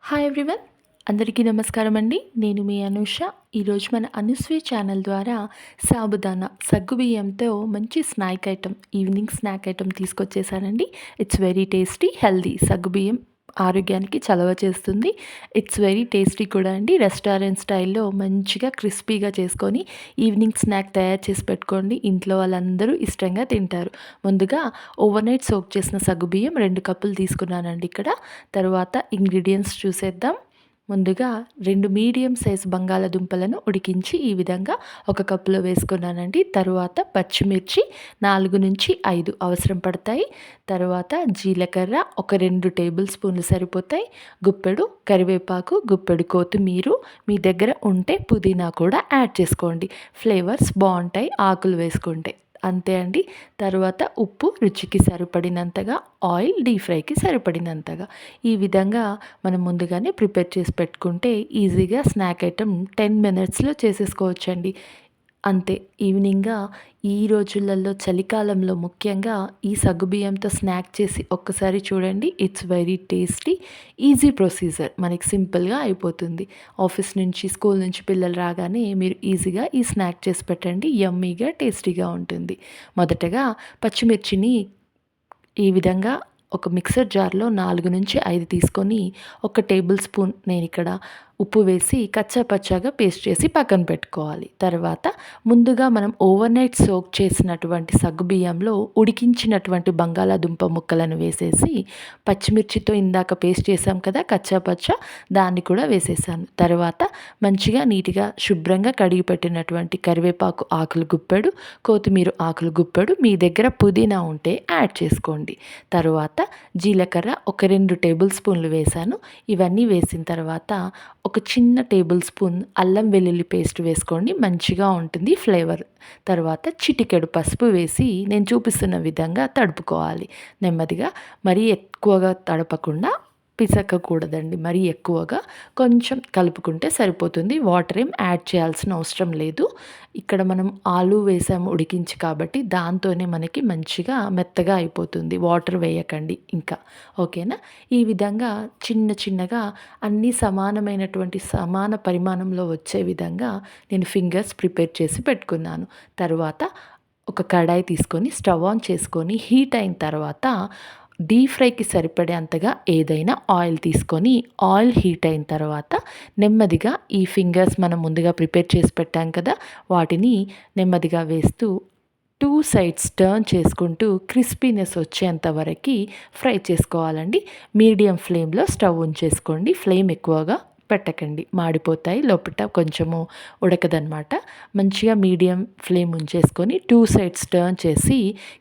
Hi everyone, అందరికీ నమస్కారం అండి. నేను మీ అనూష. ఈరోజు మన అనుశ్రీ ఛానల్ ద్వారా సాబుదానా సగ్గుబియ్యంతో మంచి snack item, evening snack item తీసుకొచ్చేసానండి. It's very tasty, healthy. సగ్గుబియ్యం ఆరోగ్యానికి చలవ చేస్తుంది. ఇట్స్ వెరీ టేస్టీ కూడా అండి. రెస్టారెంట్ స్టైల్లో మంచిగా క్రిస్పీగా చేసుకొని ఈవినింగ్ స్నాక్ తయారు చేసి పెట్టుకోండి. ఇంట్లో వాళ్ళందరూ ఇష్టంగా తింటారు. ముందుగా ఓవర్ నైట్ సోక్ చేసిన సగ్గుబియ్యం 2 కప్పులు తీసుకున్నానండి ఇక్కడ. తర్వాత ఇంగ్రీడియంట్స్ చూసేద్దాం. ముందుగా 2 మీడియం సైజ్ బంగాళదుంపలను ఉడికించి ఈ విధంగా ఒక కప్పులో వేసుకున్నానండి. తరువాత పచ్చిమిర్చి 4-5 అవసరం పడతాయి. తరువాత జీలకర్ర ఒక 2 టేబుల్ స్పూన్లు సరిపోతాయి. గుప్పెడు కరివేపాకు, గుప్పెడు కొత్తిమీర, మీ దగ్గర ఉంటే పుదీనా కూడా యాడ్ చేసుకోండి. ఫ్లేవర్స్ బాగుంటాయి ఆకులు వేసుకుంటే. అంతే అండి. తర్వాత ఉప్పు రుచికి సరిపడినంతగా, ఆయిల్ డీప్ ఫ్రైకి సరిపడినంతగా. ఈ విధంగా మనం ముందుగానే ప్రిపేర్ చేసి పెట్టుకుంటే ఈజీగా స్నాక్ ఐటెం 10 మినిట్స్లో చేసేసుకోవచ్చండి. అంతే. ఈవినింగ్గా ఈ రోజులలో చలికాలంలో ముఖ్యంగా ఈ సగ్గుబియ్యంతో స్నాక్ చేసి ఒక్కసారి చూడండి. It's very tasty, easy procedure. మనకి సింపుల్గా అయిపోతుంది. ఆఫీస్ నుంచి, స్కూల్ నుంచి పిల్లలు రాగానే మీరు ఈజీగా ఈ స్నాక్ చేసి పెట్టండి. యమ్మీగా టేస్టీగా ఉంటుంది. మొదటగా పచ్చిమిర్చిని ఈ విధంగా ఒక మిక్సర్ జార్లో 4-5 తీసుకొని 1 టేబుల్ స్పూన్ నేను ఇక్కడ ఉప్పు వేసి కచ్చా పచ్చాగా పేస్ట్ చేసి పక్కన పెట్టుకోవాలి. తర్వాత ముందుగా మనం ఓవర్ నైట్ సోక్ చేసినటువంటి సగ్గుబియ్యంలో ఉడికించినటువంటి బంగాళాదుంప ముక్కలను వేసేసి పచ్చిమిర్చితో ఇందాక పేస్ట్ చేసాం కదా కచ్చా పచ్చా, దాన్ని కూడా వేసేసాను. తర్వాత మంచిగా నీట్గా శుభ్రంగా కడిగి పెట్టినటువంటి కరివేపాకు ఆకులు గుప్పెడు, కొత్తిమీర ఆకులు గుప్పెడు, మీ దగ్గర పుదీనా ఉంటే యాడ్ చేసుకోండి. తరువాత జీలకర్ర ఒక 2 టేబుల్ స్పూన్లు వేసాను. ఇవన్నీ వేసిన తర్వాత ఒక చిన్న టేబుల్ స్పూన్ అల్లం వెల్లుల్లి పేస్ట్ వేసుకోండి, మంచిగా ఉంటుంది ఫ్లేవర్. తర్వాత చిటికెడు పసుపు వేసి నేను చూపిస్తున్న విధంగా తడుపుకోవాలి. నెమ్మదిగా, మరీ ఎక్కువగా తడపకుండా, పిసకకూడదండి మరీ ఎక్కువగా, కొంచెం కలుపుకుంటే సరిపోతుంది. వాటర్ ఏం యాడ్ చేయాల్సిన అవసరం లేదు. ఇక్కడ మనం ఆలు వేసాము ఉడికించి కాబట్టి దాంతోనే మనకి మంచిగా మెత్తగా అయిపోతుంది. వాటర్ వేయకండి ఇంకా. ఓకేనా? ఈ విధంగా చిన్న చిన్నగా అన్నీ సమానమైనటువంటి సమాన పరిమాణంలో వచ్చే విధంగా నేను ఫింగర్స్ ప్రిపేర్ చేసి పెట్టుకున్నాను. తరువాత ఒక కడాయి తీసుకొని స్టవ్ ఆన్ చేసుకొని హీట్ అయిన తర్వాత డీప్ ఫ్రైకి సరిపడేంతగా ఏదైనా ఆయిల్ తీసుకొని, ఆయిల్ హీట్ అయిన తర్వాత నెమ్మదిగా ఈ ఫింగర్స్ మనం ముందుగా ప్రిపేర్ చేసి పెట్టాం కదా, వాటిని నెమ్మదిగా వేస్తూ 2 సైడ్స్ టర్న్ చేసుకుంటూ క్రిస్పీనెస్ వచ్చేంత వరకు ఫ్రై చేసుకోవాలండి. మీడియం ఫ్లేమ్లో స్టవ్ ఉంచేసుకోండి. ఫ్లేమ్ ఎక్కువగా పెట్టకండి, మాడిపోతాయి, లోపల కొంచెము ఉడకదనమాట. మంచిగా మీడియం ఫ్లేమ్ ఉంచేసుకొని 2 సైడ్స్ టర్న్ చేసి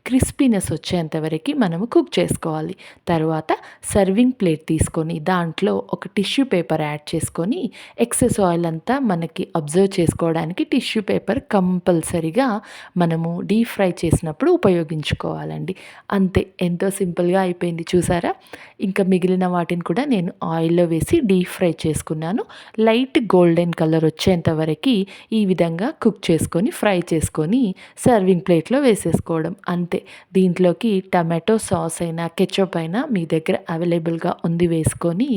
క్రిస్పీనెస్ వచ్చేంత వరకు మనము కుక్ చేసుకోవాలి. తర్వాత సర్వింగ్ ప్లేట్ తీసుకొని దాంట్లో ఒక టిష్యూ పేపర్ యాడ్ చేసుకొని ఎక్సెస్ ఆయిల్ అంతా మనకి అబ్జర్వ్ చేసుకోవడానికి టిష్యూ పేపర్ కంపల్సరీగా మనము డీప్ ఫ్రై చేసినప్పుడు ఉపయోగించుకోవాలండి. అంతే, ఎంతో సింపుల్గా అయిపోయింది చూసారా. ఇంకా మిగిలిన వాటిని కూడా నేను ఆయిల్లో వేసి డీప్ ఫ్రై చేసుకున్నాను. లైట్ గోల్డెన్ కలర్ వచ్చేంత వరకు ఈ విధంగా కుక్ చేసుకొని ఫ్రై చేసుకొని సర్వింగ్ ప్లేట్లో వేసేసుకోవడం అంతే. దీంట్లోకి టమాటో సాస్ అయినా కెచప్ అయినా మీ దగ్గర అవైలబుల్గా ఉంది వేసుకొని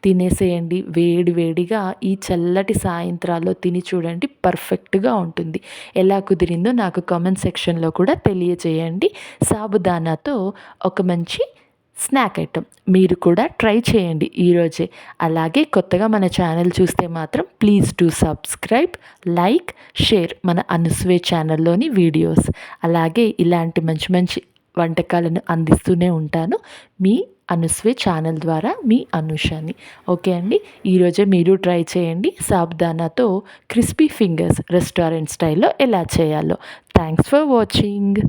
తినేసేయండి. వేడి వేడిగా ఈ చల్లటి సాయంత్రాల్లో తిని చూడండి, పర్ఫెక్ట్గా ఉంటుంది. ఎలా కుదిరిందో నాకు కామెంట్ సెక్షన్లో కూడా తెలియజేయండి. సాబుదానాతో ఒక మంచి స్నాక్ ఐటెం మీరు కూడా ట్రై చేయండి ఈరోజే. అలాగే కొత్తగా మన ఛానల్ చూస్తే మాత్రం please do subscribe, like, share మన అనుస్వే ఛానల్లోని వీడియోస్. అలాగే ఇలాంటి మంచి మంచి వంటకాలను అందిస్తూనే ఉంటాను. మీ అనుస్వే ఛానల్ ద్వారా మీ అనుషాని. ఓకే అండి, ఈరోజే మీరు ట్రై చేయండి సాబుదానాతో క్రిస్పీ ఫింగర్స్ రెస్టారెంట్ స్టైల్లో ఎలా చేయాలో. Thanks for watching.